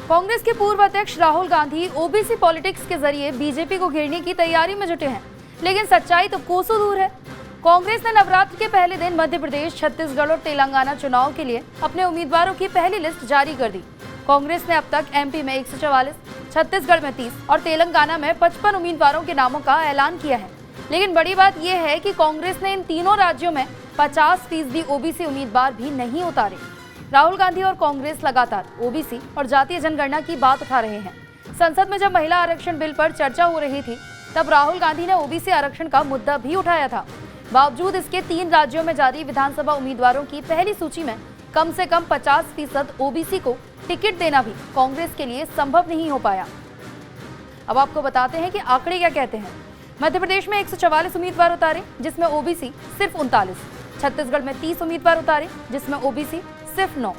कांग्रेस के पूर्व अध्यक्ष राहुल गांधी ओबीसी पॉलिटिक्स के जरिए बीजेपी को घेरने की तैयारी में जुटे हैं, लेकिन सच्चाई तो कोसों दूर है। कांग्रेस ने नवरात्र के पहले दिन मध्य प्रदेश, छत्तीसगढ़ और तेलंगाना चुनाव के लिए अपने उम्मीदवारों की पहली लिस्ट जारी कर दी। कांग्रेस ने अब तक एमपी में 144, छत्तीसगढ़ में 30 और तेलंगाना में 55 उम्मीदवारों के नामों का ऐलान किया है। लेकिन बड़ी बात यह है कि कांग्रेस ने इन तीनों राज्यों में 50% ओबीसी उम्मीदवार भी नहीं उतारे। राहुल गांधी और कांग्रेस लगातार ओबीसी और जातीय जनगणना की बात उठा रहे हैं। संसद में जब महिला आरक्षण बिल पर चर्चा हो रही थी, तब राहुल गांधी ने ओबीसी आरक्षण का मुद्दा भी उठाया था। बावजूद इसके 3 राज्यों में जारी विधानसभा उम्मीदवारों की पहली सूची में कम से कम 50% ओबीसी को टिकट देना भी कांग्रेस के लिए संभव नहीं हो पाया। अब आपको बताते हैं कि आंकड़े क्या कहते हैं। मध्य प्रदेश में 144 उम्मीदवार उतारे, जिसमें ओबीसी सिर्फ 39, छत्तीसगढ़ में 30 उम्मीदवार उतारे, जिसमें ओबीसी सिर्फ 9,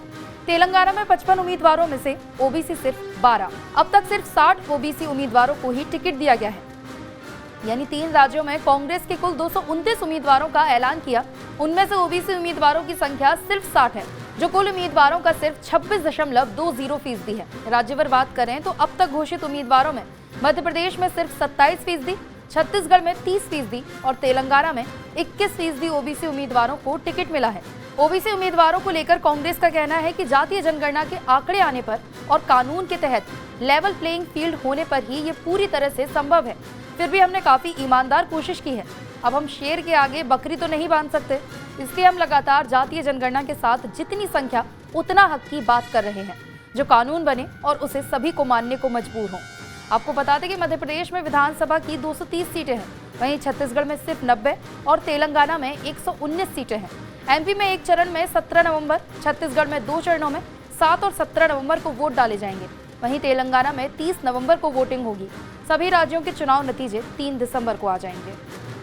तेलंगाना में 55 उम्मीदवारों में से ओबीसी सिर्फ 12। अब तक सिर्फ 60 ओबीसी उम्मीदवारों को ही टिकट दिया गया है। यानी 3 राज्यों में कांग्रेस के कुल 229 उम्मीदवारों का ऐलान किया, उनमें से ओबीसी उम्मीदवारों की संख्या सिर्फ 60 है, जो कुल उम्मीदवारों का सिर्फ 26.20% है। राज्यभर बात करें तो अब तक घोषित उम्मीदवारों में मध्य प्रदेश में सिर्फ 27%, छत्तीसगढ़ में 30% और तेलंगाना में 21% ओबीसी उम्मीदवारों को टिकट मिला है। ओबीसी उम्मीदवारों को लेकर कांग्रेस का कहना है कि जातीय जनगणना के आंकड़े आने पर और कानून के तहत लेवल प्लेइंग फील्ड होने पर ही ये पूरी तरह से संभव है। फिर भी हमने काफी ईमानदार कोशिश की है। अब हम शेर के आगे बकरी तो नहीं बांध सकते, इसलिए हम लगातार जातीय जनगणना के साथ जितनी संख्या उतना हक की बात कर रहे हैं, जो कानून बने और उसे सभी को मानने को मजबूर हों। आपको बता दें कि मध्य प्रदेश में विधानसभा की 230 सीटें हैं, वहीं छत्तीसगढ़ में सिर्फ 90 और तेलंगाना में 119 सीटें हैं। एमपी में एक चरण में 17 नवंबर, छत्तीसगढ़ में 2 चरणों में 7 और 17 नवंबर को वोट डाले जाएंगे। वहीं तेलंगाना में 30 नवंबर को वोटिंग होगी। सभी राज्यों के चुनाव नतीजे 3 दिसंबर को आ जाएंगे।